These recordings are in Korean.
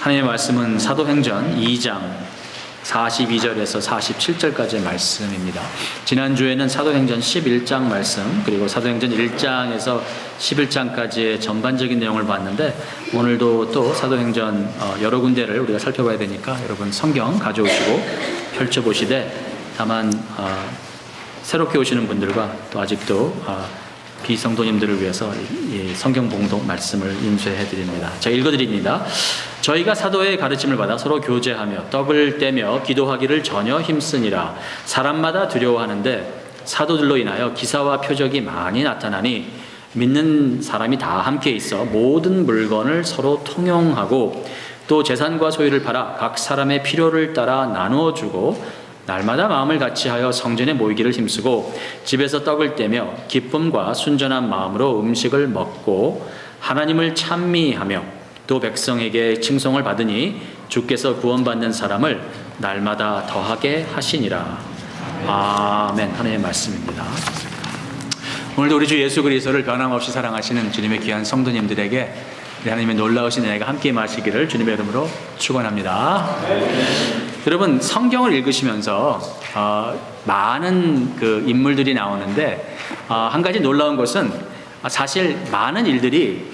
하나님의 말씀은 사도행전 2장 42절에서 47절까지의 말씀입니다. 지난주에는 사도행전 11장 말씀, 그리고 사도행전 1장에서 11장까지의 전반적인 내용을 봤는데, 오늘도 또 사도행전 여러 군데를 우리가 살펴봐야 되니까 여러분 성경 가져오시고 펼쳐보시되, 다만 새롭게 오시는 분들과 또 아직도 비성도님들을 위해서 이 성경 봉독 말씀을 인쇄해 드립니다. 제가 읽어드립니다. 저희가 사도의 가르침을 받아 서로 교제하며 떡을 떼며 기도하기를 전혀 힘쓰니라. 사람마다 두려워하는데 사도들로 인하여 기사와 표적이 많이 나타나니 믿는 사람이 다 함께 있어 모든 물건을 서로 통용하고 또 재산과 소유를 팔아 각 사람의 필요를 따라 나누어 주고 날마다 마음을 같이하여 성전에 모이기를 힘쓰고 집에서 떡을 떼며 기쁨과 순전한 마음으로 음식을 먹고 하나님을 찬미하며 또 백성에게 칭송을 받으니 주께서 구원받는 사람을 날마다 더하게 하시니라. 아멘. 하나님의 말씀입니다. 오늘도 우리 주 예수 그리스도를 변함없이 사랑하시는 주님의 귀한 성도님들에게 하나님의 놀라우신 은혜가 함께 임하시기를 주님의 이름으로 축원합니다. 여러분, 성경을 읽으시면서 많은 그 인물들이 나오는데 한 가지 놀라운 것은 사실 많은 일들이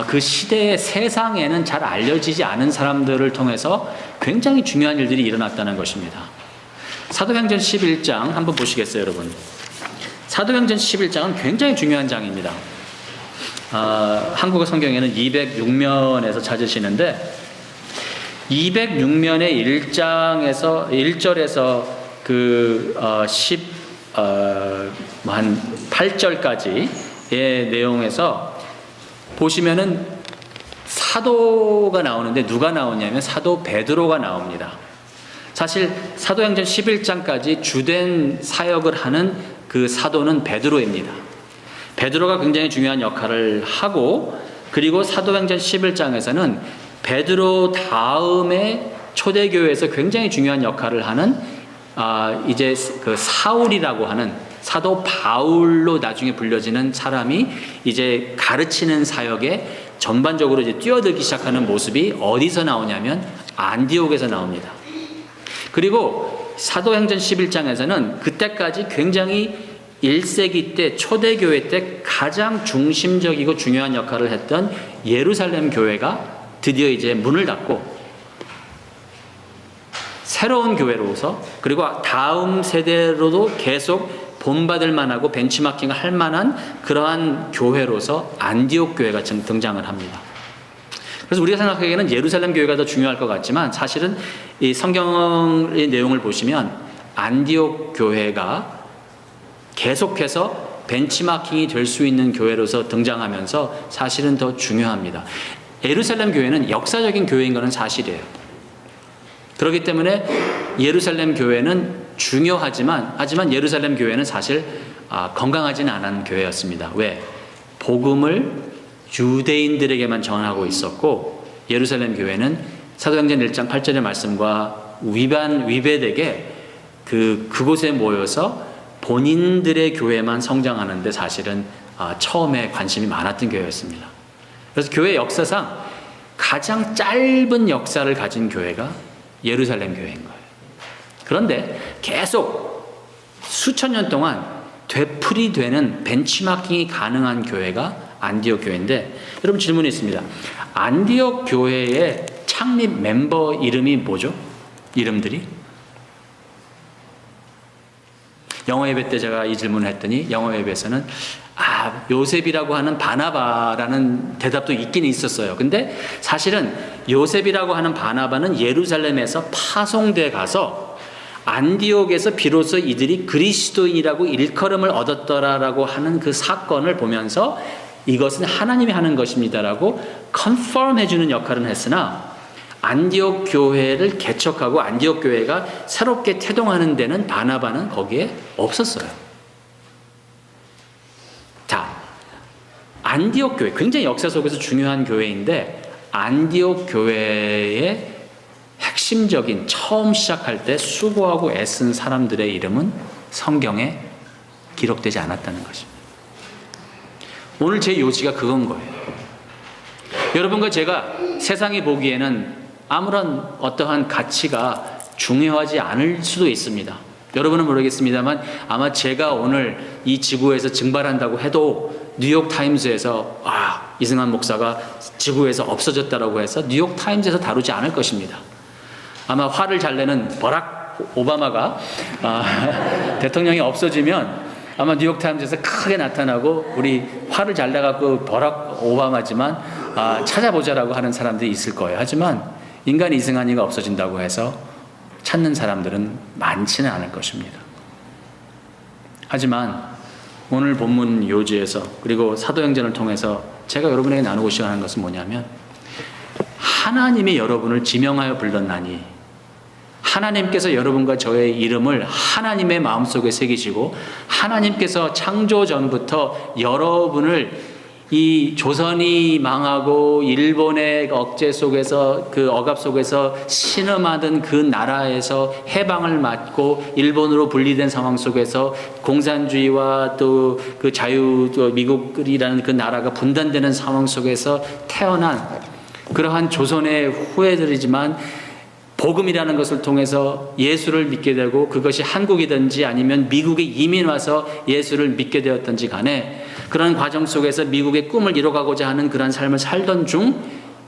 그 시대의 세상에는 잘 알려지지 않은 사람들을 통해서 굉장히 중요한 일들이 일어났다는 것입니다. 사도행전 11장 한번 보시겠어요, 여러분? 사도행전 11장은 굉장히 중요한 장입니다. 한국어 성경에는 206면에서 찾으시는데 206면의 1절에서 그 8절까지의 내용에서 보시면은 사도가 나오는데 누가 나오냐면 사도 베드로가 나옵니다. 사실 사도행전 11장까지 주된 사역을 하는 그 사도는 베드로입니다. 베드로가 굉장히 중요한 역할을 하고, 그리고 사도행전 11장에서는 베드로 다음에 초대교회에서 굉장히 중요한 역할을 하는 이제 그 사울이라고 하는 사도 바울로 나중에 불려지는 사람이 이제 가르치는 사역에 전반적으로 이제 뛰어들기 시작하는 모습이 어디서 나오냐면 안디옥에서 나옵니다. 그리고 사도행전 11장에서는 그때까지 굉장히 1세기 때 초대교회 때 가장 중심적이고 중요한 역할을 했던 예루살렘 교회가 드디어 이제 문을 닫고 새로운 교회로서, 그리고 다음 세대로도 계속 본받을 만하고 벤치마킹을 할 만한 그러한 교회로서 안디옥 교회가 등장을 합니다. 그래서 우리가 생각하기에는 예루살렘 교회가 더 중요할 것 같지만, 사실은 이 성경의 내용을 보시면 안디옥 교회가 계속해서 벤치마킹이 될 수 있는 교회로서 등장하면서 사실은 더 중요합니다. 예루살렘 교회는 역사적인 교회인 것은 사실이에요. 그렇기 때문에 예루살렘 교회는 하지만 예루살렘 교회는 사실 건강하지는 않은 교회였습니다. 왜? 복음을 유대인들에게만 전하고 있었고, 예루살렘 교회는 사도행전 1장 8절의 말씀과 위배되게 그곳에 모여서 본인들의 교회만 성장하는데 사실은 처음에 관심이 많았던 교회였습니다. 그래서 교회 역사상 가장 짧은 역사를 가진 교회가 예루살렘 교회인 거예요. 그런데 계속 수천 년 동안 되풀이되는 벤치마킹이 가능한 교회가 안디옥 교회인데, 여러분 질문이 있습니다. 안디옥 교회의 창립 멤버 이름이 뭐죠? 이름들이? 영어 예배 때 제가 이 질문을 했더니 영어 예배에서는 요셉이라고 하는 바나바라는 대답도 있긴 있었어요. 근데 사실은 요셉이라고 하는 바나바는 예루살렘에서 파송돼 가서 안디옥에서 비로소 이들이 그리스도인이라고 일컬음을 얻었더라라고 하는 그 사건을 보면서 이것은 하나님이 하는 것입니다라고 컨펌 해주는 역할은 했으나, 안디옥 교회를 개척하고 안디옥 교회가 새롭게 태동하는 데는 바나바는 거기에 없었어요. 자, 안디옥 교회 굉장히 역사 속에서 중요한 교회인데, 안디옥 교회의 핵심적인 처음 시작할 때 수고하고 애쓴 사람들의 이름은 성경에 기록되지 않았다는 것입니다. 오늘 제 요지가 그건 거예요. 여러분과 제가 세상이 보기에는 아무런 어떠한 가치가 중요하지 않을 수도 있습니다. 여러분은 모르겠습니다만 아마 제가 오늘 이 지구에서 증발한다고 해도 뉴욕타임즈에서 이승환 목사가 지구에서 없어졌다라고 해서 뉴욕타임즈에서 다루지 않을 것입니다. 아마 화를 잘 내는 버락 오바마가 대통령이 없어지면 아마 뉴욕타임즈에서 크게 나타나고 우리 화를 잘 내갖고 버락 오바마지만 찾아보자라고 하는 사람들이 있을 거예요. 하지만 인간 이승환이가 없어진다고 해서 찾는 사람들은 많지는 않을 것입니다. 하지만 오늘 본문 요지에서 그리고 사도행전을 통해서 제가 여러분에게 나누고 싶어하는 것은 뭐냐면 하나님이 여러분을 지명하여 불렀나니 하나님께서 여러분과 저의 이름을 하나님의 마음속에 새기시고 하나님께서 창조 전부터 여러분을 이 조선이 망하고 일본의 억제 속에서 그 억압 속에서 신음하던 그 나라에서 해방을 맞고 일본으로 분리된 상황 속에서 공산주의와 또 그 자유 또 미국이라는 그 나라가 분단되는 상황 속에서 태어난 그러한 조선의 후예들이지만 복음이라는 것을 통해서 예수를 믿게 되고 그것이 한국이든지 아니면 미국에 이민 와서 예수를 믿게 되었든지 간에 그런 과정 속에서 미국의 꿈을 이뤄가고자 하는 그런 삶을 살던 중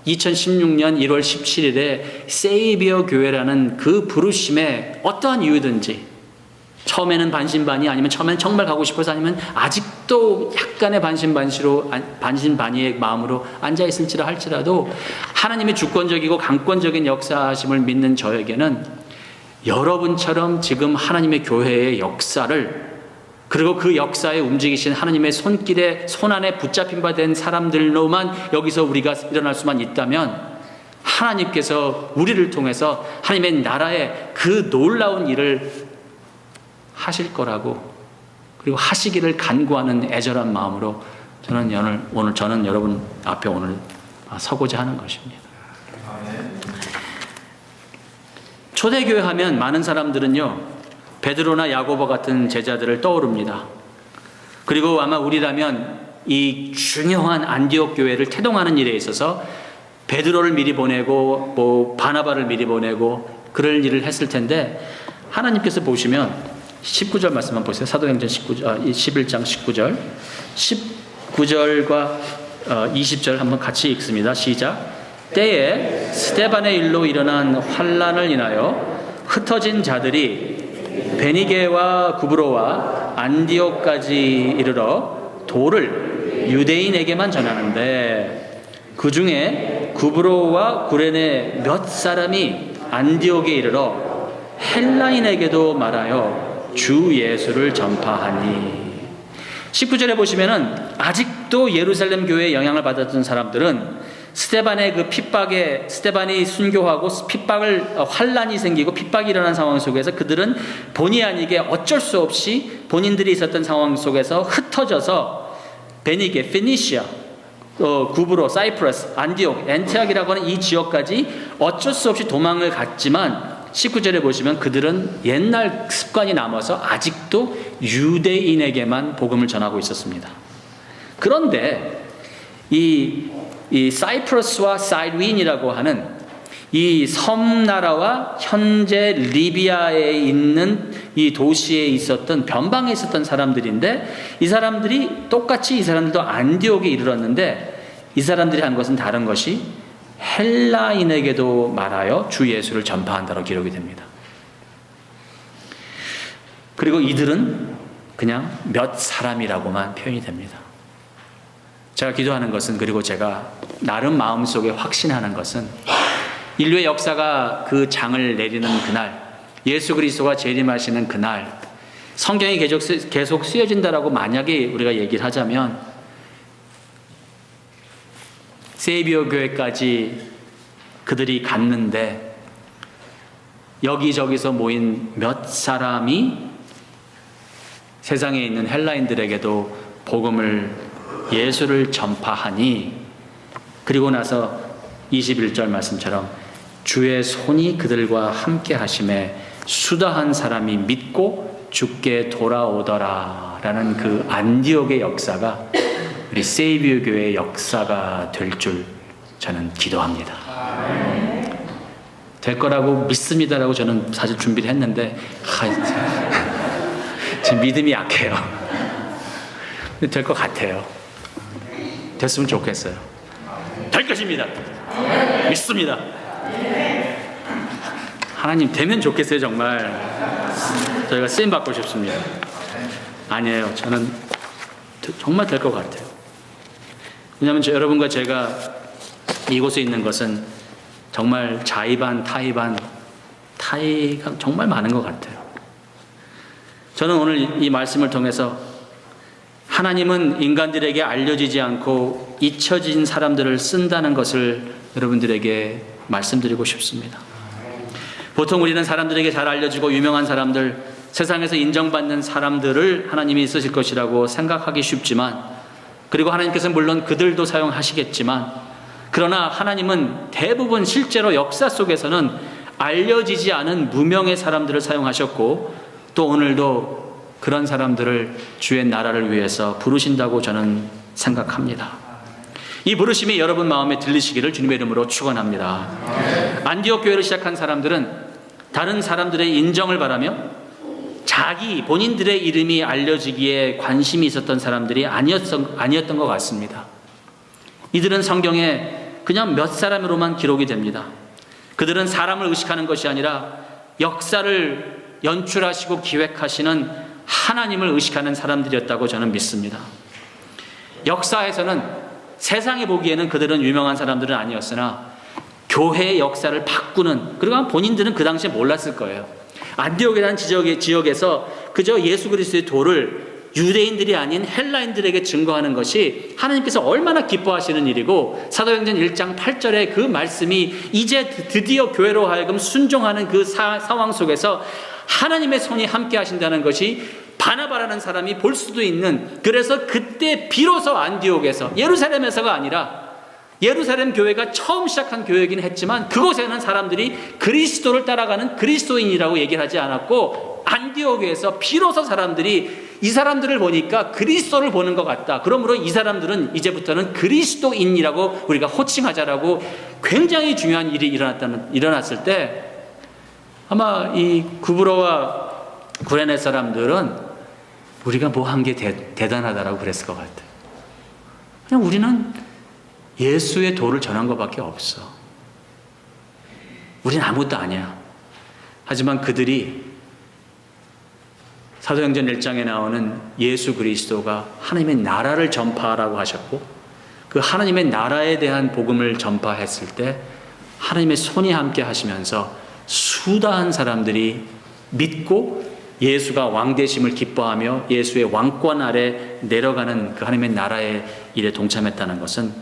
2016년 1월 17일에 세이비어 교회라는 그 부르심에 어떠한 이유든지 처음에는 반신반의 아니면 처음에는 정말 가고 싶어서 아니면 아직도 약간의 반신반의의 마음으로 앉아있을지라 할지라도 하나님의 주권적이고 강권적인 역사하심을 믿는 저에게는 여러분처럼 지금 하나님의 교회의 역사를 그리고 그 역사에 움직이신 하나님의 손 안에 붙잡힌 바 된 사람들로만 여기서 우리가 일어날 수만 있다면 하나님께서 우리를 통해서 하나님의 나라의 그 놀라운 일을 하실 거라고 그리고 하시기를 간구하는 애절한 마음으로 저는 여러분 앞에 오늘 서고자 하는 것입니다. 초대교회 하면 많은 사람들은요 베드로나 야고보 같은 제자들을 떠오릅니다. 그리고 아마 우리라면 이 중요한 안디옥 교회를 태동하는 일에 있어서 베드로를 미리 보내고 바나바를 미리 보내고 그럴 일을 했을 텐데 하나님께서 보시면 19절 말씀만 보세요. 사도행전 11장 19절 19절과 20절 한번 같이 읽습니다. 시작. 때에 스데반의 일로 일어난 환난을 인하여 흩어진 자들이 베니게와 구브로와 안디옥까지 이르러 도를 유대인에게만 전하는데 그 중에 구브로와 구레네 몇 사람이 안디옥에 이르러 헬라인에게도 말하여 주 예수를 전파하니 19절에 보시면은 아직도 예루살렘 교회의 영향을 받았던 사람들은 스데반의 그 핍박에 스데반이 순교하고 환란이 생기고 핍박이 일어난 상황 속에서 그들은 본의 아니게 어쩔 수 없이 본인들이 있었던 상황 속에서 흩어져서 베니게, 페니시아, 구브로, 사이프러스, 안디옥, 엔티악이라고 하는 이 지역까지 어쩔 수 없이 도망을 갔지만 19절에 보시면 그들은 옛날 습관이 남아서 아직도 유대인에게만 복음을 전하고 있었습니다. 그런데 이 사이프러스와 사이린이라고 하는 이 섬나라와 현재 리비아에 있는 이 도시에 있었던 변방에 있었던 사람들인데 이 사람들이 똑같이 이 사람들도 안디옥에 이르렀는데 이 사람들이 한 것은 다른 것이 헬라인에게도 말하여 주 예수를 전파한다고 기록이 됩니다. 그리고 이들은 그냥 몇 사람이라고만 표현이 됩니다. 제가 기도하는 것은 그리고 제가 나름 마음속에 확신하는 것은 인류의 역사가 그 장을 내리는 그날 예수 그리스도가 재림하시는 그날 성경이 계속 쓰여진다라고 만약에 우리가 얘기를 하자면 세이비어 교회까지 그들이 갔는데 여기저기서 모인 몇 사람이 세상에 있는 헬라인들에게도 복음을 예수를 전파하니 그리고 나서 21절 말씀처럼 주의 손이 그들과 함께 하심에 수다한 사람이 믿고 주께 돌아오더라 라는 그 안디옥의 역사가 우리 세이비어 교회의 역사가 될 줄 저는 기도합니다. 될 거라고 믿습니다라고 저는 사실 준비를 했는데 제 믿음이 약해요. 근데 될 것 같아요. 됐으면 좋겠어요. 될 것입니다. 믿습니다. 하나님 되면 좋겠어요. 정말 저희가 쓰임 받고 싶습니다. 아니에요. 저는 정말 될 것 같아요. 왜냐하면 여러분과 제가 이곳에 있는 것은 정말 자의반 타의가 정말 많은 것 같아요. 저는 오늘 이 말씀을 통해서 하나님은 인간들에게 알려지지 않고 잊혀진 사람들을 쓴다는 것을 여러분들에게 말씀드리고 싶습니다. 보통 우리는 사람들에게 잘 알려지고 유명한 사람들, 세상에서 인정받는 사람들을 하나님이 쓰실 것이라고 생각하기 쉽지만, 그리고 하나님께서는 물론 그들도 사용하시겠지만, 그러나 하나님은 대부분 실제로 역사 속에서는 알려지지 않은 무명의 사람들을 사용하셨고, 또 오늘도 그런 사람들을 주의 나라를 위해서 부르신다고 저는 생각합니다. 이 부르심이 여러분 마음에 들리시기를 주님의 이름으로 축원합니다. 안디옥 교회를 시작한 사람들은 다른 사람들의 인정을 바라며 본인들의 이름이 알려지기에 관심이 있었던 사람들이 아니었던 것 같습니다. 이들은 성경에 그냥 몇 사람으로만 기록이 됩니다. 그들은 사람을 의식하는 것이 아니라 역사를 연출하시고 기획하시는 하나님을 의식하는 사람들이었다고 저는 믿습니다. 역사에서는 세상이 보기에는 그들은 유명한 사람들은 아니었으나 교회의 역사를 바꾸는, 그리고 본인들은 그 당시에 몰랐을 거예요. 안디옥이라는 지역에서 그저 예수 그리스도의 도를 유대인들이 아닌 헬라인들에게 증거하는 것이 하나님께서 얼마나 기뻐하시는 일이고, 사도행전 1장 8절에 그 말씀이 이제 드디어 교회로 하여금 순종하는 그 상황 속에서 하나님의 손이 함께 하신다는 것이 바나바라는 사람이 볼 수도 있는, 그래서 그때 비로소 안디옥에서, 예루살렘에서가 아니라 예루살렘 교회가 처음 시작한 교회이긴 했지만 그곳에는 사람들이 그리스도를 따라가는 그리스도인이라고 얘기를 하지 않았고, 안디옥에서 비로소 사람들이 이 사람들을 보니까 그리스도를 보는 것 같다, 그러므로 이 사람들은 이제부터는 그리스도인이라고 우리가 호칭하자라고 굉장히 중요한 일이 일어났을 때, 아마 이 구브로와 구레네 사람들은 우리가 뭐 한 게 대단하다라고 그랬을 것 같아요. 그냥 우리는 예수의 도를 전한 것밖에 없어. 우린 아무것도 아니야. 하지만 그들이 사도행전 1장에 나오는 예수 그리스도가 하나님의 나라를 전파하라고 하셨고, 그 하나님의 나라에 대한 복음을 전파했을 때 하나님의 손이 함께 하시면서 수다한 사람들이 믿고 예수가 왕되심을 기뻐하며 예수의 왕권 아래 내려가는 그 하나님의 나라의 일에 동참했다는 것은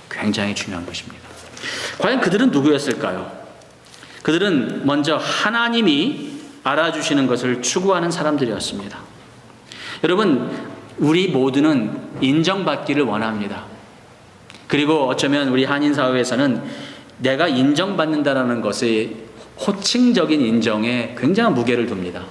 굉장히 중요한 것입니다. 과연 그들은 누구였을까요? 그들은 먼저 하나님이 알아주시는 것을 추구하는 사람들이었습니다. 여러분, 우리 모두는 인정받기를 원합니다. 그리고 어쩌면 우리 한인사회에서는 내가 인정받는다라는 것의 호칭적인 인정에 굉장한 무게를 둡니다.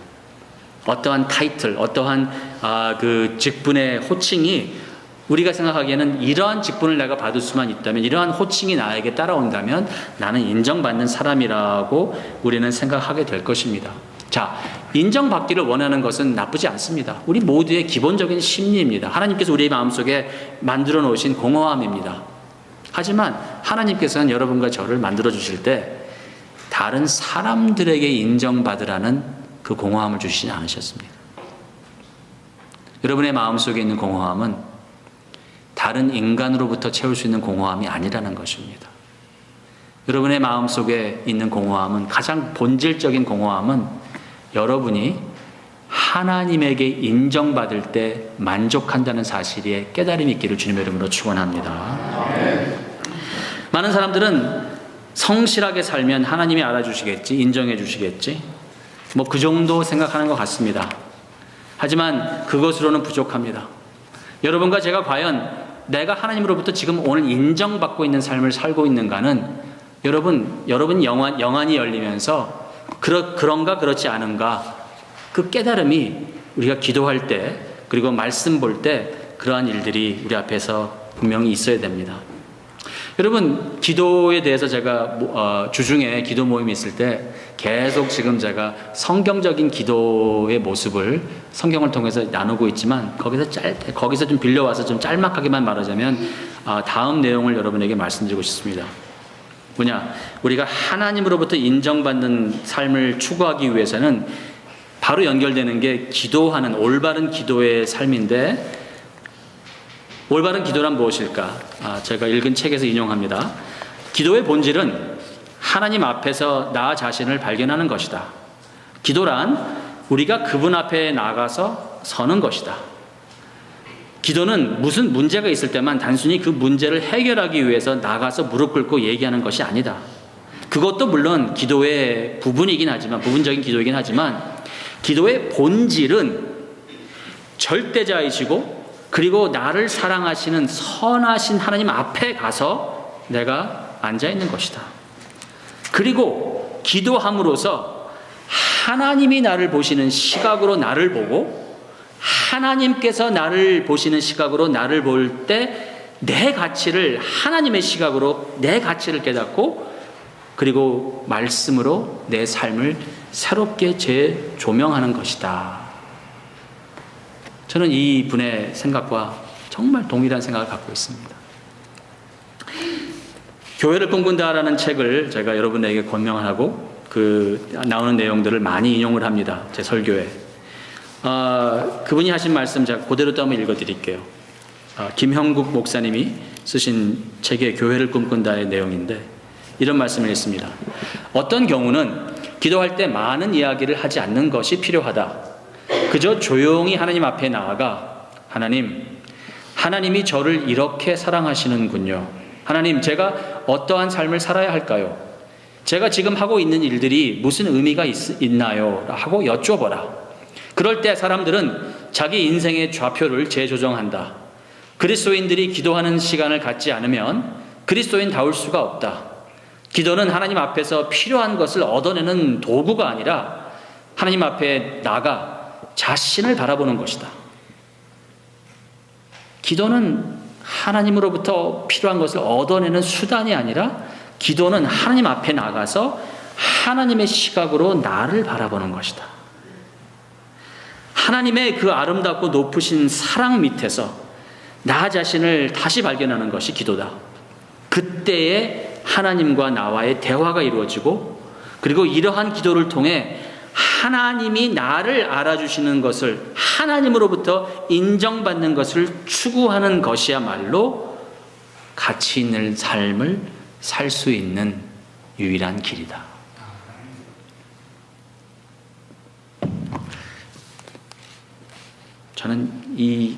어떠한 타이틀, 어떠한 그 직분의 호칭이 우리가 생각하기에는 이러한 직분을 내가 받을 수만 있다면, 이러한 호칭이 나에게 따라온다면 나는 인정받는 사람이라고 우리는 생각하게 될 것입니다. 자, 인정받기를 원하는 것은 나쁘지 않습니다. 우리 모두의 기본적인 심리입니다. 하나님께서 우리의 마음속에 만들어 놓으신 공허함입니다. 하지만 하나님께서는 여러분과 저를 만들어 주실 때 다른 사람들에게 인정받으라는 그 공허함을 주시지 않으셨습니다. 여러분의 마음속에 있는 공허함은 다른 인간으로부터 채울 수 있는 공허함이 아니라는 것입니다. 여러분의 마음속에 있는 공허함은, 가장 본질적인 공허함은 여러분이 하나님에게 인정받을 때 만족한다는 사실에 깨달음이 있기를 주님의 이름으로 축원합니다. 많은 사람들은 성실하게 살면 하나님이 알아주시겠지, 인정해 주시겠지, 뭐 그 정도 생각하는 것 같습니다. 하지만 그것으로는 부족합니다. 여러분과 제가 과연 내가 하나님으로부터 지금 오늘 인정받고 있는 삶을 살고 있는가는 여러분 영안이 열리면서 그런가 그렇지 않은가, 그 깨달음이 우리가 기도할 때, 그리고 말씀 볼 때 그러한 일들이 우리 앞에서 분명히 있어야 됩니다. 여러분, 기도에 대해서 제가 주중에 기도 모임이 있을 때 계속 지금 제가 성경적인 기도의 모습을 성경을 통해서 나누고 있지만 거기서 좀 빌려와서 좀 짤막하게만 말하자면 다음 내용을 여러분에게 말씀드리고 싶습니다. 뭐냐? 우리가 하나님으로부터 인정받는 삶을 추구하기 위해서는 바로 연결되는 게 기도하는 올바른 기도의 삶인데, 올바른 기도란 무엇일까? 제가 읽은 책에서 인용합니다. 기도의 본질은 하나님 앞에서 나 자신을 발견하는 것이다. 기도란 우리가 그분 앞에 나가서 서는 것이다. 기도는 무슨 문제가 있을 때만 단순히 그 문제를 해결하기 위해서 나가서 무릎 꿇고 얘기하는 것이 아니다. 그것도 물론 기도의 부분적인 기도이긴 하지만, 기도의 본질은 절대자이시고 그리고 나를 사랑하시는 선하신 하나님 앞에 가서 내가 앉아있는 것이다. 그리고 기도함으로써 하나님이 나를 보시는 시각으로 나를 보고, 하나님께서 나를 보시는 시각으로 나를 볼 때 내 가치를 하나님의 시각으로 내 가치를 깨닫고, 그리고 말씀으로 내 삶을 새롭게 재조명하는 것이다. 저는 이 분의 생각과 정말 동일한 생각을 갖고 있습니다. 교회를 꿈꾼다라는 책을 제가 여러분에게 권명하고 나오는 내용들을 많이 인용을 합니다. 제 설교에. 그분이 하신 말씀 제가 그대로 또 한번 읽어드릴게요. 김형국 목사님이 쓰신 책의 교회를 꿈꾼다의 내용인데 이런 말씀을 했습니다. 어떤 경우는 기도할 때 많은 이야기를 하지 않는 것이 필요하다. 그저 조용히 하나님 앞에 나아가 하나님이 저를 이렇게 사랑하시는군요. 하나님, 제가 어떠한 삶을 살아야 할까요? 제가 지금 하고 있는 일들이 무슨 의미가 있나요? 하고 여쭤보라. 그럴 때 사람들은 자기 인생의 좌표를 재조정한다. 그리스도인들이 기도하는 시간을 갖지 않으면 그리스도인다울 수가 없다. 기도는 하나님 앞에서 필요한 것을 얻어내는 도구가 아니라 하나님 앞에 나가 자신을 바라보는 것이다. 기도는 하나님으로부터 필요한 것을 얻어내는 수단이 아니라 기도는 하나님 앞에 나가서 하나님의 시각으로 나를 바라보는 것이다. 하나님의 그 아름답고 높으신 사랑 밑에서 나 자신을 다시 발견하는 것이 기도다. 그때에 하나님과 나와의 대화가 이루어지고, 그리고 이러한 기도를 통해 하나님이 나를 알아주시는 것을, 하나님으로부터 인정받는 것을 추구하는 것이야말로 가치 있는 삶을 살 수 있는 유일한 길이다. 저는 이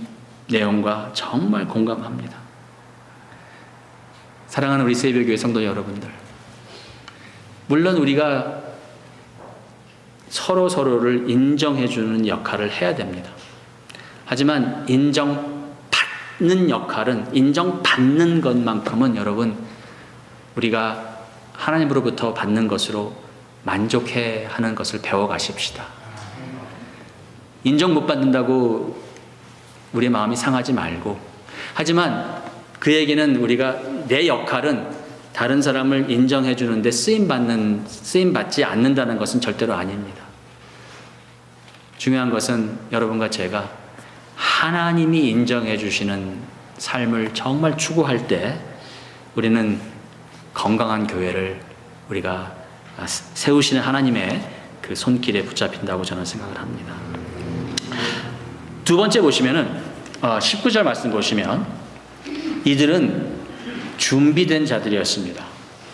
내용과 정말 공감합니다. 사랑하는 우리 세이별교회 성도 여러분들, 물론 우리가 서로를 인정해주는 역할을 해야 됩니다. 하지만 인정받는 역할은, 인정받는 것만큼은 여러분, 우리가 하나님으로부터 받는 것으로 만족해 하는 것을 배워가십시다. 인정 못 받는다고 우리의 마음이 상하지 말고, 하지만 그에게는 우리가 내 역할은 다른 사람을 인정해 주는데 쓰임받지 않는다는 것은 절대로 아닙니다. 중요한 것은 여러분과 제가 하나님이 인정해 주시는 삶을 정말 추구할 때 우리는 건강한 교회를 우리가 세우시는 하나님의 그 손길에 붙잡힌다고 저는 생각을 합니다. 두 번째 보시면은 19절 말씀 보시면 이들은 준비된 자들이었습니다.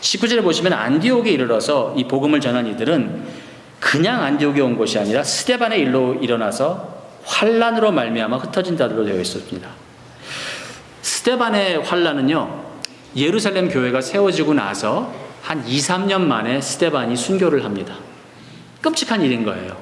19절에 보시면 안디옥에 이르러서 이 복음을 전한 이들은 그냥 안디옥에 온 것이 아니라 스데반의 일로 일어나서 환난으로 말미암아 흩어진 자들로 되어 있었습니다. 스데반의 환난은요, 예루살렘 교회가 세워지고 나서 한 2, 3년 만에 스데반이 순교를 합니다. 끔찍한 일인 거예요.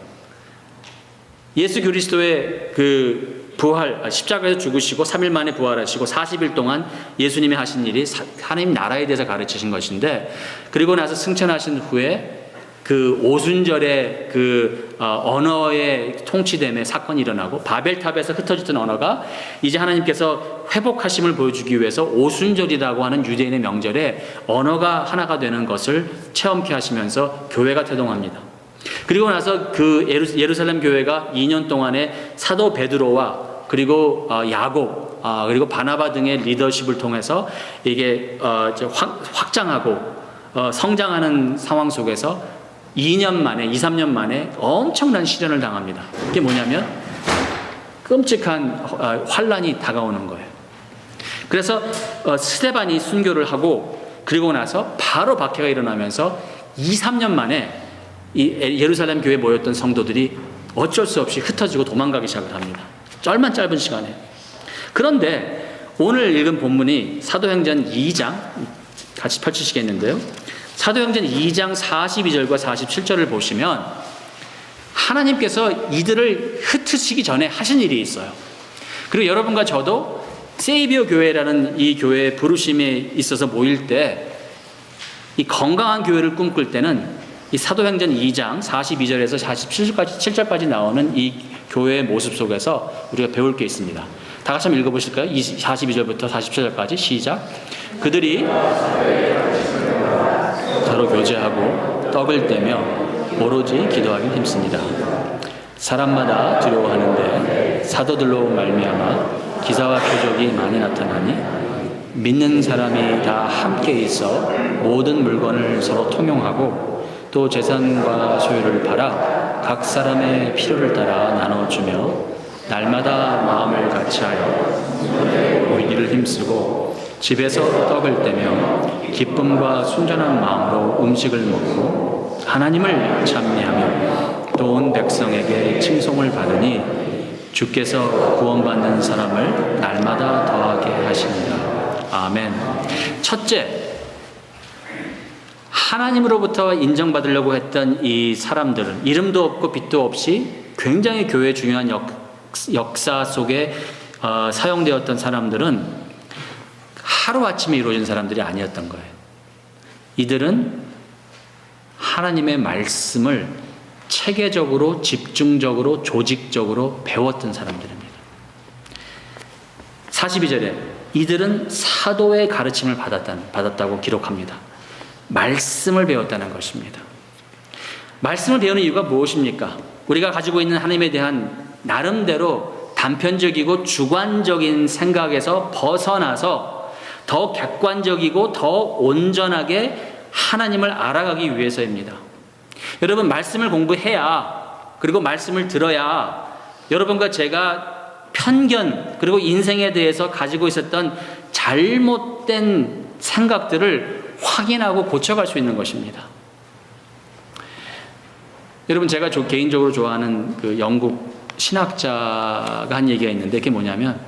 예수 그리스도의 그 부활, 십자가에서 죽으시고 3일 만에 부활하시고 40일 동안 예수님이 하신 일이 하나님 나라에 대해서 가르치신 것인데, 그리고 나서 승천하신 후에 그 오순절에 그 언어의 통치됨의 사건이 일어나고 바벨탑에서 흩어졌던 언어가 이제 하나님께서 회복하심을 보여주기 위해서 오순절이라고 하는 유대인의 명절에 언어가 하나가 되는 것을 체험케 하시면서 교회가 태동합니다. 그리고 나서 그 예루살렘 교회가 2년 동안에 사도 베드로와 그리고 야곱 그리고 바나바 등의 리더십을 통해서 이게 확장하고 성장하는 상황 속에서 2년 만에 2-3년 만에 엄청난 시련을 당합니다. 그게 뭐냐면 끔찍한 환란이 다가오는 거예요. 그래서 스데반이 순교를 하고 그리고 나서 바로 박해가 일어나면서 2-3년 만에 이 예루살렘 교회에 모였던 성도들이 어쩔 수 없이 흩어지고 도망가기 시작을 합니다. 짧은 시간에. 그런데 오늘 읽은 본문이 사도행전 2장 같이 펼치시겠는데요. 사도행전 2장 42절과 47절을 보시면 하나님께서 이들을 흩으시기 전에 하신 일이 있어요. 그리고 여러분과 저도 세이비어 교회라는 이 교회의 부르심에 있어서 모일 때 이 건강한 교회를 꿈꿀 때는 이 사도행전 2장 42절에서 47절까지 나오는 이 교회의 모습 속에서 우리가 배울 게 있습니다. 다 같이 한번 읽어보실까요? 42절부터 47절까지 시작. 그들이 서로 교제하고 떡을 떼며 오로지 기도하기 힘씁니다. 사람마다 두려워하는데 사도들로 말미암아 기사와 표적이 많이 나타나니 믿는 사람이 다 함께 있어 모든 물건을 서로 통용하고 또 재산과 소유를 팔아 각 사람의 필요를 따라 나눠주며 날마다 마음을 같이하여 의리를 힘쓰고 집에서 떡을 떼며 기쁨과 순전한 마음으로 음식을 먹고 하나님을 찬미하며 또 온 백성에게 칭송을 받으니 주께서 구원받는 사람을 날마다 더하게 하십니다. 아멘. 첫째, 하나님으로부터 인정받으려고 했던 이 사람들은 이름도 없고 빛도 없이 굉장히 교회의 중요한 역사 속에 사용되었던 사람들은 하루아침에 이루어진 사람들이 아니었던 거예요. 이들은 하나님의 말씀을 체계적으로, 집중적으로, 조직적으로 배웠던 사람들입니다. 42절에 이들은 사도의 가르침을 받았다고 기록합니다. 말씀을 배웠다는 것입니다. 말씀을 배우는 이유가 무엇입니까? 우리가 가지고 있는 하나님에 대한 나름대로 단편적이고 주관적인 생각에서 벗어나서 더 객관적이고 더 온전하게 하나님을 알아가기 위해서입니다. 여러분, 말씀을 공부해야, 그리고 말씀을 들어야 여러분과 제가 편견 그리고 인생에 대해서 가지고 있었던 잘못된 생각들을 확인하고 고쳐갈 수 있는 것입니다. 여러분, 제가 개인적으로 좋아하는 그 영국 신학자가 한 얘기가 있는데 그게 뭐냐면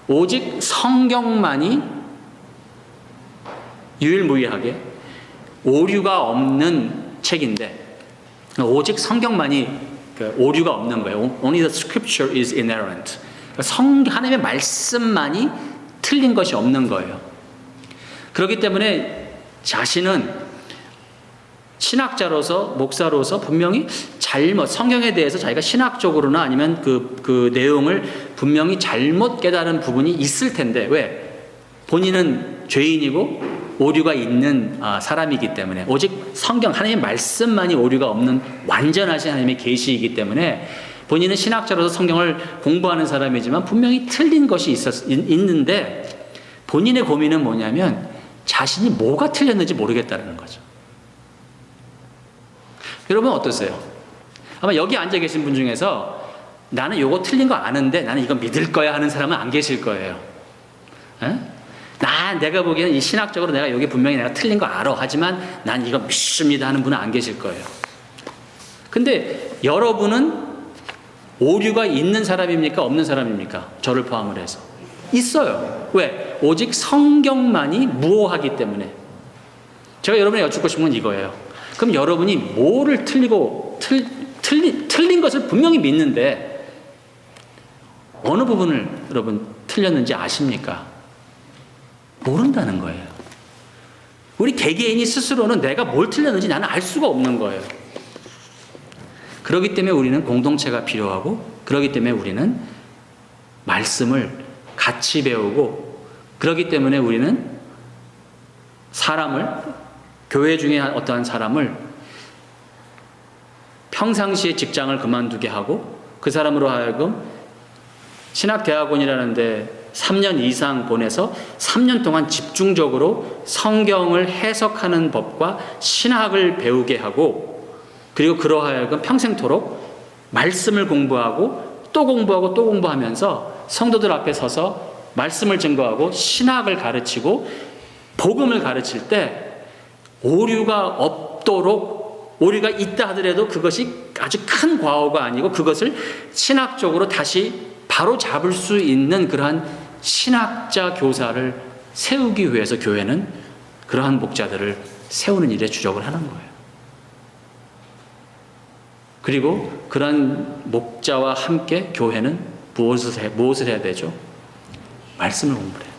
오직 성경만이 유일무이하게 오류가 없는 책인데 오직 성경만이 오류가 없는 거예요. Only the scripture is inerrant. 하나님의 말씀만이 틀린 것이 없는 거예요. 그렇기 때문에 자신은 신학자로서, 목사로서 분명히 성경에 대해서 자기가 신학적으로나 아니면 그 내용을 분명히 잘못 깨달은 부분이 있을 텐데, 왜? 본인은 죄인이고 오류가 있는 사람이기 때문에, 오직 성경, 하나님의 말씀만이 오류가 없는 완전하신 하나님의 계시이기 때문에 본인은 신학자로서 성경을 공부하는 사람이지만 분명히 틀린 것이 있는데 본인의 고민은 뭐냐면 자신이 뭐가 틀렸는지 모르겠다는 거죠. 여러분 어떠세요? 아마 여기 앉아 계신 분 중에서 나는 요거 틀린 거 아는데 나는 이거 믿을 거야 하는 사람은 안 계실 거예요. 에? 내가 보기에는 이 신학적으로 내가 여기 분명히 내가 틀린 거 알아. 하지만 난 이거 믿습니다 하는 분은 안 계실 거예요. 근데 여러분은 오류가 있는 사람입니까? 없는 사람입니까? 저를 포함을 해서. 있어요. 왜? 오직 성경만이 무오하기 때문에. 제가 여러분에 여쭙고 싶은 건 이거예요. 그럼 여러분이 뭐를 틀린 것을 분명히 믿는데 어느 부분을 여러분 틀렸는지 아십니까? 모른다는 거예요. 우리 개개인이 스스로는 내가 뭘 틀렸는지 나는 알 수가 없는 거예요. 그렇기 때문에 우리는 공동체가 필요하고, 그렇기 때문에 우리는 말씀을 같이 배우고, 그렇기 때문에 우리는 사람을, 교회 중에 어떠한 사람을 평상시에 직장을 그만두게 하고 그 사람으로 하여금 신학대학원이라는 데 3년 이상 보내서 3년 동안 집중적으로 성경을 해석하는 법과 신학을 배우게 하고, 그리고 그러하여금 평생토록 말씀을 공부하고 또 공부하고 또 공부하면서 성도들 앞에 서서 말씀을 증거하고 신학을 가르치고 복음을 가르칠 때 오류가 없도록, 오류가 있다 하더라도 그것이 아주 큰 과오가 아니고 그것을 신학적으로 다시 바로 잡을 수 있는 그러한 신학자 교사를 세우기 위해서 교회는 그러한 목자들을 세우는 일에 주력을 하는 거예요. 그리고 그런 목자와 함께 교회는 무엇을 해야 되죠? 말씀을 공부해야 돼요.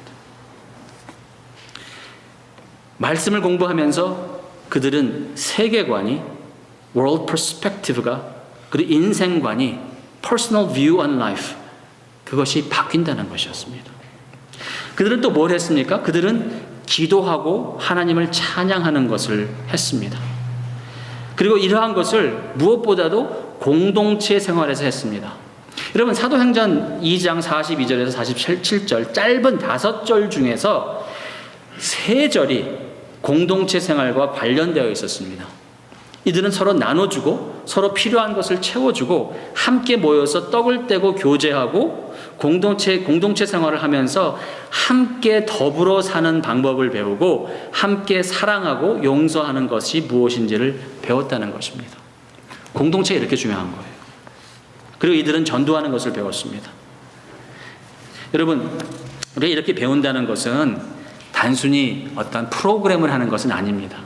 말씀을 공부하면서 그들은 세계관이, world perspective가, 그리고 인생관이, personal view on life, 그것이 바뀐다는 것이었습니다. 그들은 또 뭘 했습니까? 그들은 기도하고 하나님을 찬양하는 것을 했습니다. 그리고 이러한 것을 무엇보다도 공동체 생활에서 했습니다. 여러분, 사도행전 2장 42절에서 47절 짧은 5절 중에서 3절이 공동체 생활과 관련되어 있었습니다. 이들은 서로 나눠주고 서로 필요한 것을 채워주고 함께 모여서 떡을 떼고 교제하고 공동체 생활을 하면서 함께 더불어 사는 방법을 배우고 함께 사랑하고 용서하는 것이 무엇인지를 배웠다는 것입니다. 공동체가 이렇게 중요한 거예요. 그리고 이들은 전도하는 것을 배웠습니다. 여러분, 우리가 이렇게 배운다는 것은 단순히 어떤 프로그램을 하는 것은 아닙니다.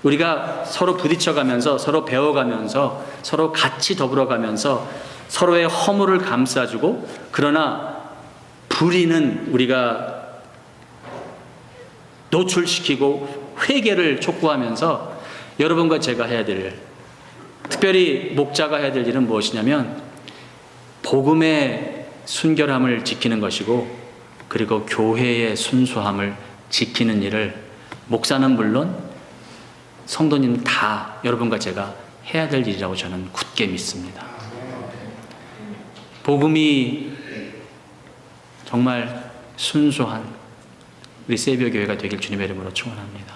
우리가 서로 부딪혀가면서 서로 배워가면서 서로 같이 더불어가면서 서로의 허물을 감싸주고, 그러나 불의는 우리가 노출시키고 회개를 촉구하면서 여러분과 제가 해야 될, 특별히 목자가 해야 될 일은 무엇이냐면 복음의 순결함을 지키는 것이고, 그리고 교회의 순수함을 지키는 일을 목사는 물론 성도님 다 여러분과 제가 해야 될 일이라고 저는 굳게 믿습니다. 복음이 정말 순수한 우리 세비어 교회가 되길 주님의 이름으로 축원합니다.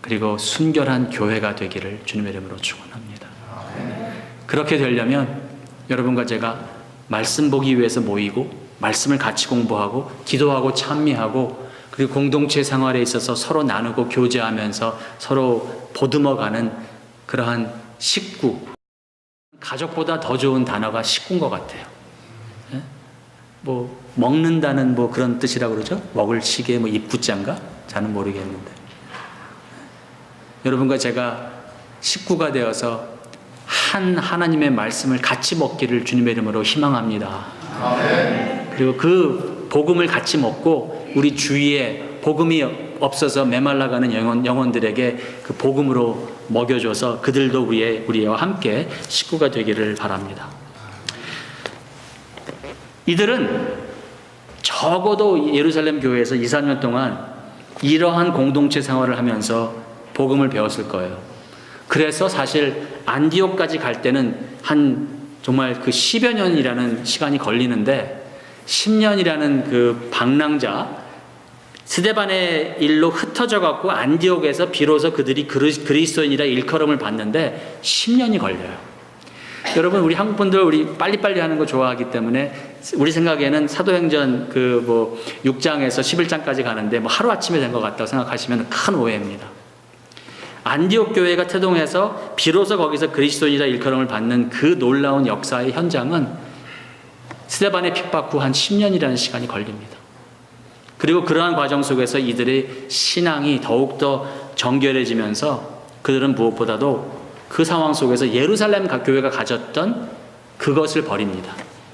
그리고 순결한 교회가 되기를 주님의 이름으로 축원합니다. 그렇게 되려면 여러분과 제가 말씀 보기 위해서 모이고 말씀을 같이 공부하고 기도하고 찬미하고, 그리고 공동체 생활에 있어서 서로 나누고 교제하면서 서로 보듬어가는 그러한 식구. 가족보다 더 좋은 단어가 식구인 것 같아요. 뭐 먹는다는 뭐 그런 뜻이라고 그러죠? 먹을 시계 뭐 입구자인가? 저는 모르겠는데, 여러분과 제가 식구가 되어서 한 하나님의 말씀을 같이 먹기를 주님의 이름으로 희망합니다. 그리고 그 복음을 같이 먹고 우리 주위에 복음이 없어서 메말라가는 영혼들에게 그 복음으로 먹여줘서 그들도 우리와 함께 식구가 되기를 바랍니다. 이들은 적어도 예루살렘 교회에서 2, 3년 동안 이러한 공동체 생활을 하면서 복음을 배웠을 거예요. 그래서 사실 안디옥까지 갈 때는 정말 그 10여 년이라는 시간이 걸리는데, 10년이라는 그 방랑자 스데반의 일로 흩어져 갖고 안디옥에서 비로소 그들이 그리스도인이라 일컬음을 받는데 10년이 걸려요. 여러분, 우리 한국 분들 우리 빨리빨리 하는 거 좋아하기 때문에 우리 생각에는 사도행전 6장에서 11장까지 가는데 하루 아침에 된 것 같다고 생각하시면 큰 오해입니다. 안디옥 교회가 태동해서 비로소 거기서 그리스도인이라 일컬음을 받는 그 놀라운 역사의 현장은 스데반의 핍박 후 한 10년이라는 시간이 걸립니다. 그리고 그러한 과정 속에서 이들의 신앙이 더욱더 정결해지면서 그들은 무엇보다도 그 상황 속에서 예루살렘 각 교회가 가졌던 그것을 버립니다.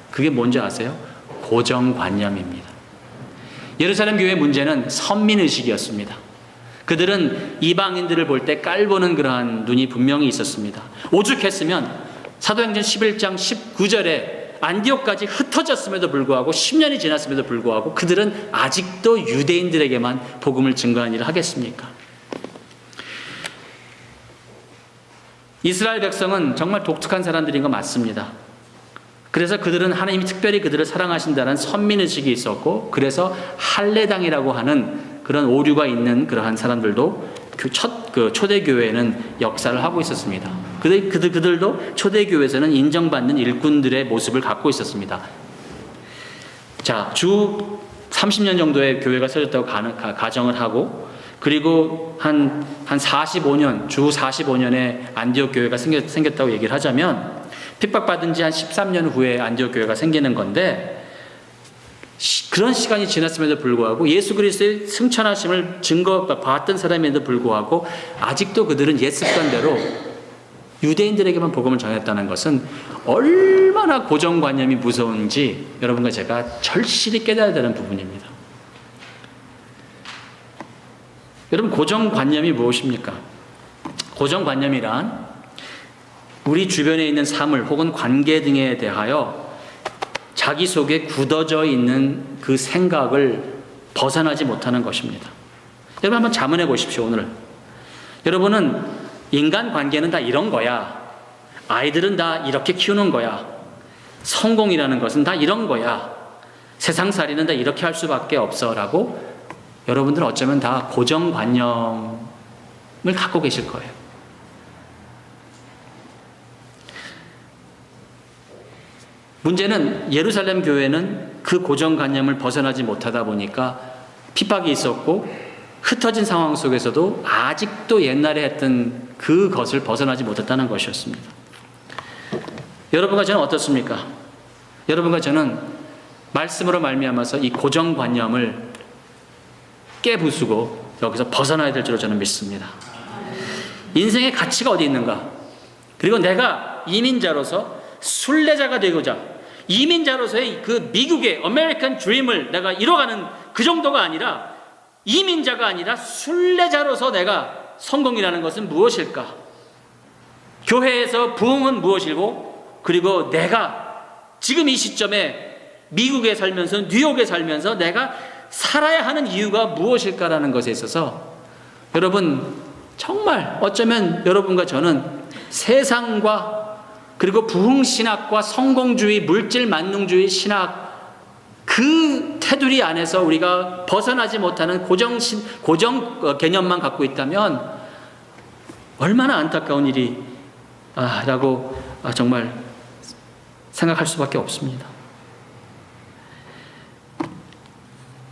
그게 뭔지 아세요? 고정관념입니다. 예루살렘 교회의 문제는 선민의식이었습니다. 그들은 이방인들을 볼 때 깔보는 그러한 눈이 분명히 있었습니다. 오죽했으면 사도행전 11장 19절에 안디옥까지 흩어졌음에도 불구하고 10년이 지났음에도 불구하고 그들은 아직도 유대인들에게만 복음을 증거하는 일을 하겠습니까? 이스라엘 백성은 정말 독특한 사람들인 거 맞습니다. 그래서 그들은 하나님이 특별히 그들을 사랑하신다는 선민의식이 있었고, 그래서 할례당이라고 하는 그런 오류가 있는 그러한 사람들도 초대교회에는 역사를 하고 있었습니다. 그들도 초대교회에서는 인정받는 일꾼들의 모습을 갖고 있었습니다. 자, 주 30년 정도의 교회가 세워졌다고 가정을 하고, 그리고 한 45년, 주 45년에 안디옥 교회가 생겼다고 얘기를 하자면, 핍박받은 지 한 13년 후에 안디옥 교회가 생기는 건데, 그런 시간이 지났음에도 불구하고 예수 그리스도의 승천하심을 증거받던 사람임에도 불구하고 아직도 그들은 옛 습관대로 유대인들에게만 복음을 전했다는 것은 얼마나 고정관념이 무서운지 여러분과 제가 절실히 깨달아야 되는 부분입니다. 여러분, 고정관념이 무엇입니까? 고정관념이란 우리 주변에 있는 사물 혹은 관계 등에 대하여 자기 속에 굳어져 있는 그 생각을 벗어나지 못하는 것입니다. 여러분 한번 자문해 보십시오. 오늘 여러분은 인간관계는 다 이런 거야, 아이들은 다 이렇게 키우는 거야, 성공이라는 것은 다 이런 거야, 세상살이는 다 이렇게 할 수밖에 없어 라고 여러분들은 어쩌면 다 고정관념을 갖고 계실 거예요. 문제는 예루살렘 교회는 그 고정관념을 벗어나지 못하다 보니까 핍박이 있었고 흩어진 상황 속에서도 아직도 옛날에 했던 그것을 벗어나지 못했다는 것이었습니다. 여러분과 저는 어떻습니까? 여러분과 저는 말씀으로 말미암아서 이 고정관념을 깨부수고 여기서 벗어나야 될 줄로 저는 믿습니다. 인생의 가치가 어디 있는가? 그리고 내가 이민자로서 순례자가 되고자 이민자로서의 그 미국의 아메리칸 드림을 내가 이뤄가는 그 정도가 아니라 이민자가 아니라 순례자로서 내가 성공이라는 것은 무엇일까? 교회에서 부흥은 무엇이고, 그리고 내가 지금 이 시점에 미국에 살면서 뉴욕에 살면서 내가 살아야 하는 이유가 무엇일까라는 것에 있어서 여러분 정말 어쩌면 여러분과 저는 세상과 그리고 부흥신학과 성공주의, 물질 만능주의 신학 그 테두리 안에서 우리가 벗어나지 못하는 고정 개념만 갖고 있다면 얼마나 안타까운 일이 라고 정말 생각할 수밖에 없습니다.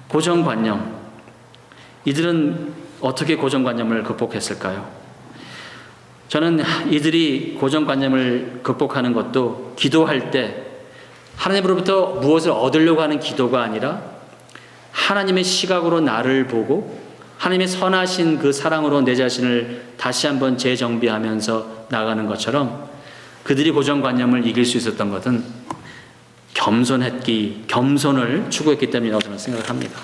고정관념, 이들은 어떻게 고정관념을 극복했을까요? 저는 이들이 고정관념을 극복하는 것도 기도할 때 하나님으로부터 무엇을 얻으려고 하는 기도가 아니라 하나님의 시각으로 나를 보고 하나님의 선하신 그 사랑으로 내 자신을 다시 한번 재정비하면서 나가는 것처럼 그들이 고정관념을 이길 수 있었던 것은 겸손을 추구했기 때문이라고 저는 생각을 합니다.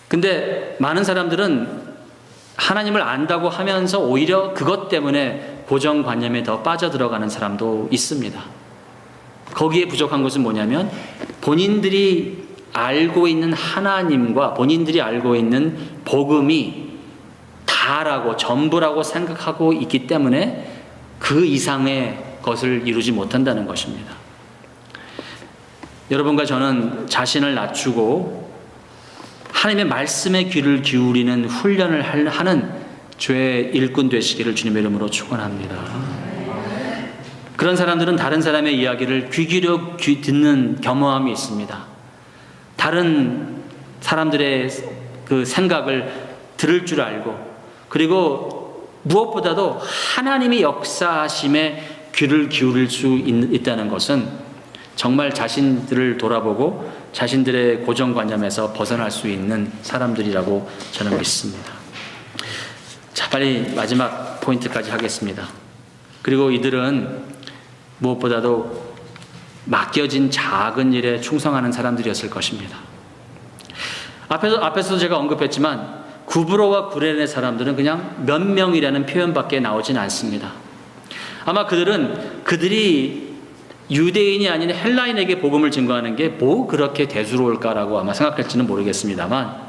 근데 많은 사람들은 하나님을 안다고 하면서 오히려 그것 때문에 고정관념에 더 빠져들어가는 사람도 있습니다. 거기에 부족한 것은 뭐냐면 본인들이 알고 있는 하나님과 본인들이 알고 있는 복음이 다라고 전부라고 생각하고 있기 때문에 그 이상의 것을 이루지 못한다는 것입니다. 여러분과 저는 자신을 낮추고 하나님의 말씀에 귀를 기울이는 훈련을 하는 죄의 일꾼 되시기를 주님의 이름으로 축원합니다. 그런 사람들은 다른 사람의 이야기를 귀 기울여 듣는 겸허함이 있습니다. 다른 사람들의 그 생각을 들을 줄 알고, 그리고 무엇보다도 하나님이 역사하심에 귀를 기울일 수 있다는 것은 정말 자신들을 돌아보고 자신들의 고정관념에서 벗어날 수 있는 사람들이라고 저는 믿습니다. 자, 빨리 마지막 포인트까지 하겠습니다. 그리고 이들은 무엇보다도 맡겨진 작은 일에 충성하는 사람들이었을 것입니다. 앞에서도 제가 언급했지만 구브로와 구레네 사람들은 그냥 몇 명이라는 표현밖에 나오진 않습니다. 아마 그들이 유대인이 아닌 헬라인에게 복음을 증거하는 게 뭐 그렇게 대수로울까라고 아마 생각할지는 모르겠습니다만,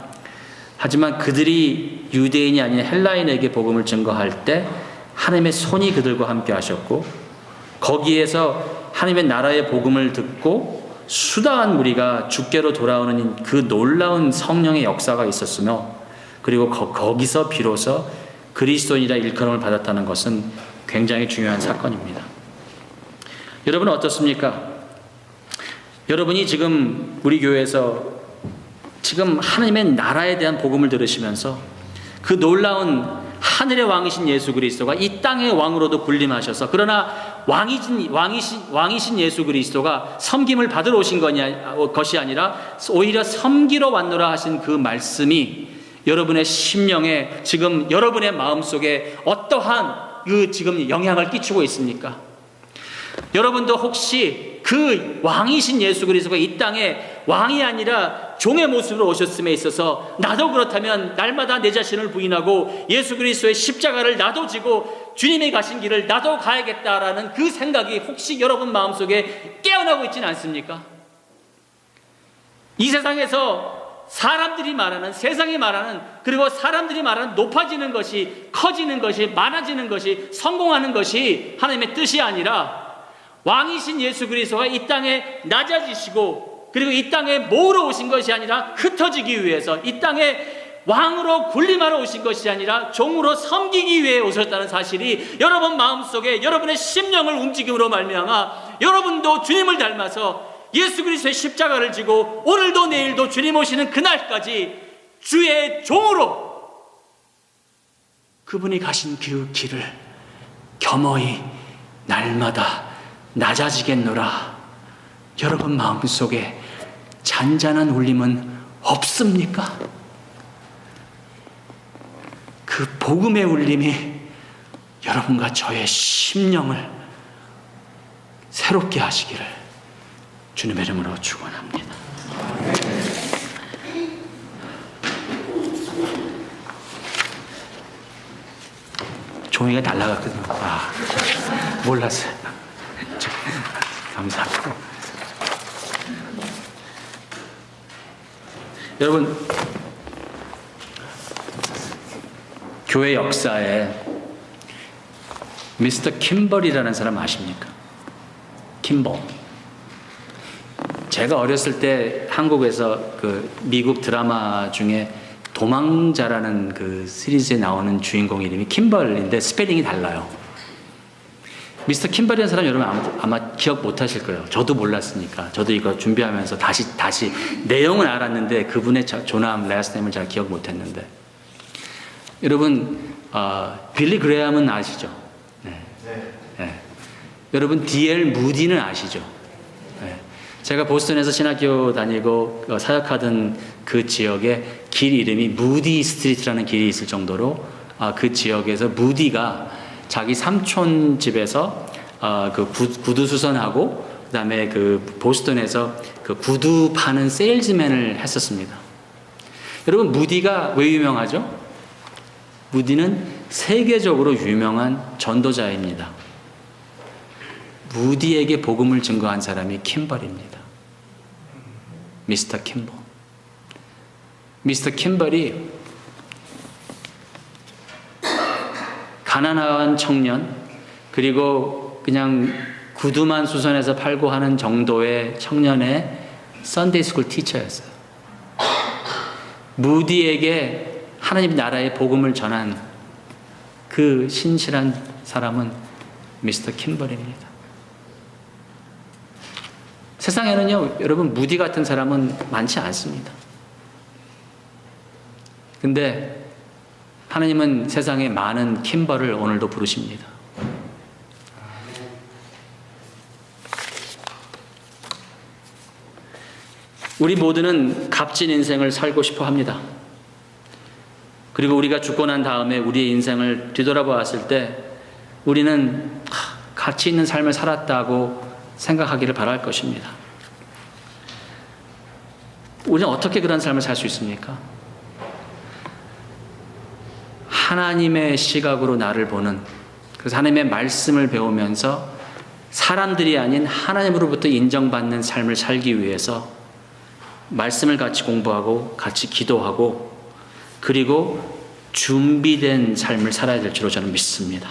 하지만 그들이 유대인이 아닌 헬라인에게 복음을 증거할 때 하나님의 손이 그들과 함께 하셨고, 거기에서 하나님의 나라의 복음을 듣고 수다한 무리가 주께로 돌아오는 그 놀라운 성령의 역사가 있었으며, 그리고 거기서 비로소 그리스도인이라 일컬음을 받았다는 것은 굉장히 중요한 사건입니다. 여러분은 어떻습니까? 여러분이 지금 우리 교회에서 지금 하나님의 나라에 대한 복음을 들으시면서 그 놀라운 하늘의 왕이신 예수 그리스도가 이 땅의 왕으로도 군림하셔서, 그러나 왕이신 예수 그리스도가 섬김을 받으러 오신 것이 아니라 오히려 섬기러 왔노라 하신 그 말씀이 여러분의 심령에, 지금 여러분의 마음속에 어떠한 지금 영향을 끼치고 있습니까? 여러분도 혹시 그 왕이신 예수 그리스도가 이 땅에 왕이 아니라 종의 모습으로 오셨음에 있어서, 나도 그렇다면 날마다 내 자신을 부인하고 예수 그리스도의 십자가를 나도 지고 주님이 가신 길을 나도 가야겠다라는 그 생각이 혹시 여러분 마음속에 깨어나고 있지는 않습니까? 이 세상에서 사람들이 말하는, 세상이 말하는, 그리고 사람들이 말하는 높아지는 것이, 커지는 것이, 많아지는 것이, 성공하는 것이 하나님의 뜻이 아니라, 왕이신 예수 그리스도가 이 땅에 낮아지시고, 그리고 이 땅에 모으러 오신 것이 아니라 흩어지기 위해서, 이 땅에 왕으로 군림하러 오신 것이 아니라 종으로 섬기기 위해 오셨다는 사실이 여러분 마음속에, 여러분의 심령을 움직임으로 말미암아 여러분도 주님을 닮아서 예수 그리스도의 십자가를 지고 오늘도 내일도 주님 오시는 그날까지 주의 종으로 그분이 가신 그 길을 겸허히 날마다 낮아지겠노라. 여러분 마음속에 잔잔한 울림은 없습니까? 그 복음의 울림이 여러분과 저의 심령을 새롭게 하시기를 주님의 이름으로 축원합니다. 종이가 날아갔거든요. 몰랐어요. 감사합니다. 여러분, 교회 역사에 미스터 킴벌이라는 사람 아십니까? 킴벌. 제가 어렸을 때 한국에서 그 미국 드라마 중에 도망자라는 그 시리즈에 나오는 주인공 이름이 킴벌인데 스페링이 달라요. 미스터 킴벌이라는 사람 여러분 아마 기억 못 하실 거예요. 저도 몰랐으니까. 저도 이거 준비하면서 다시 내용은 알았는데 그분의 존함, 라스트 네임을 잘 기억 못 했는데. 여러분, 빌리 그레함은 아시죠? 네. 네. 여러분, D.L. 무디는 아시죠? 네. 제가 보스턴에서 신학교 다니고 사역하던 그 지역에 길 이름이 무디 스트리트라는 길이 있을 정도로 그 지역에서 무디가 자기 삼촌 집에서 그 구두 수선하고 그다음에 그 보스턴에서 그 구두 파는 세일즈맨을 했었습니다. 여러분, 무디가 왜 유명하죠? 무디는 세계적으로 유명한 전도자입니다. 무디에게 복음을 증거한 사람이 킴벌입니다. 미스터 킴벌. 미스터 킴벌이 가난한 청년, 그리고 그냥 구두만 수선해서 팔고 하는 정도의 청년의 썬데이 스쿨 티처였어요. 무디에게 하나님 나라의 복음을 전한 그 신실한 사람은 미스터 킴벌입니다. 세상에는요, 여러분, 무디 같은 사람은 많지 않습니다. 근데 하나님은 세상에 많은 킴벌을 오늘도 부르십니다. 우리 모두는 값진 인생을 살고 싶어 합니다. 그리고 우리가 죽고 난 다음에 우리의 인생을 뒤돌아보았을 때 우리는 가치 있는 삶을 살았다고 생각하기를 바랄 것입니다. 우리는 어떻게 그런 삶을 살 수 있습니까? 하나님의 시각으로 나를 보는, 그래서 하나님의 말씀을 배우면서 사람들이 아닌 하나님으로부터 인정받는 삶을 살기 위해서 말씀을 같이 공부하고 같이 기도하고 그리고 준비된 삶을 살아야 될 줄로 저는 믿습니다.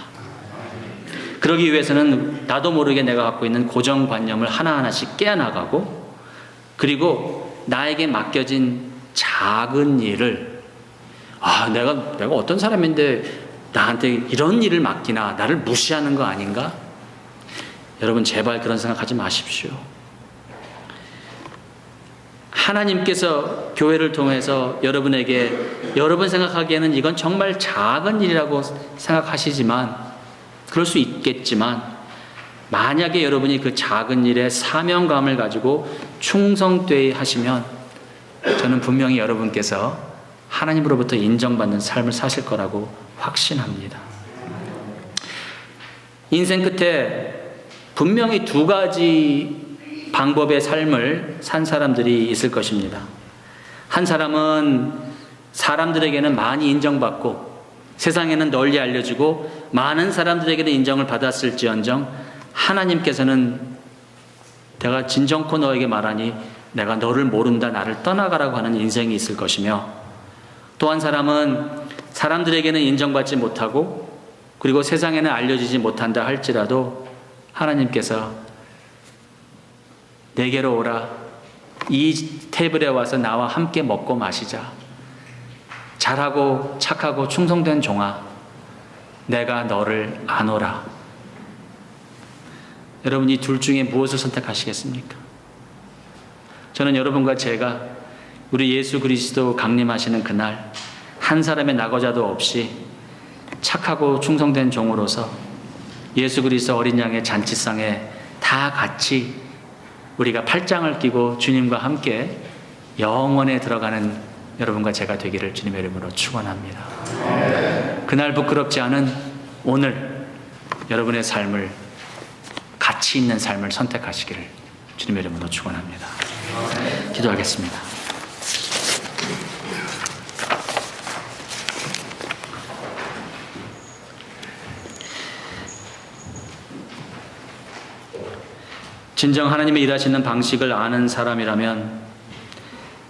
그러기 위해서는 나도 모르게 내가 갖고 있는 고정관념을 하나하나씩 깨어나가고 그리고 나에게 맡겨진 작은 일을 내가 어떤 사람인데 나한테 이런 일을 맡기나, 나를 무시하는 거 아닌가? 여러분 제발 그런 생각하지 마십시오. 하나님께서 교회를 통해서 여러분에게 여러분 생각하기에는 이건 정말 작은 일이라고 생각하시지만 그럴 수 있겠지만 만약에 여러분이 그 작은 일에 사명감을 가지고 충성되이 하시면 저는 분명히 여러분께서 하나님으로부터 인정받는 삶을 사실 거라고 확신합니다. 인생 끝에 분명히 두 가지 방법의 삶을 산 사람들이 있을 것입니다. 한 사람은 사람들에게는 많이 인정받고 세상에는 널리 알려지고 많은 사람들에게는 인정을 받았을지언정 하나님께서는 내가 진정코 너에게 말하니 내가 너를 모른다, 나를 떠나가라고 하는 인생이 있을 것이며, 또 한 사람은 사람들에게는 인정받지 못하고 그리고 세상에는 알려지지 못한다 할지라도 하나님께서 내게로 오라, 이 테이블에 와서 나와 함께 먹고 마시자, 잘하고 착하고 충성된 종아 내가 너를 아노라. 여러분 이 둘 중에 무엇을 선택하시겠습니까? 저는 여러분과 제가 우리 예수 그리스도 강림하시는 그날 한 사람의 낙오자도 없이 착하고 충성된 종으로서 예수 그리스도 어린 양의 잔치상에 다 같이 우리가 팔짱을 끼고 주님과 함께 영원에 들어가는 여러분과 제가 되기를 주님의 이름으로 축원합니다. 그날 부끄럽지 않은 오늘 여러분의 삶을, 가치 있는 삶을 선택하시기를 주님의 이름으로 축원합니다. 기도하겠습니다. 진정 하나님의 일하시는 방식을 아는 사람이라면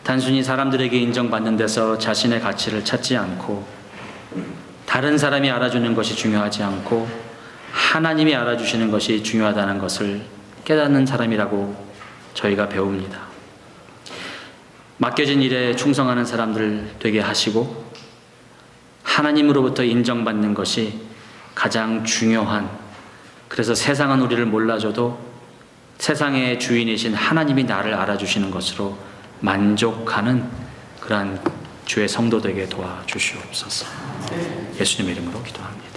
단순히 사람들에게 인정받는 데서 자신의 가치를 찾지 않고 다른 사람이 알아주는 것이 중요하지 않고 하나님이 알아주시는 것이 중요하다는 것을 깨닫는 사람이라고 저희가 배웁니다. 맡겨진 일에 충성하는 사람들 되게 하시고 하나님으로부터 인정받는 것이 가장 중요한, 그래서 세상은 우리를 몰라줘도 세상의 주인이신 하나님이 나를 알아주시는 것으로 만족하는 그러한 주의 성도 되게 도와주시옵소서. 예수님의 이름으로 기도합니다.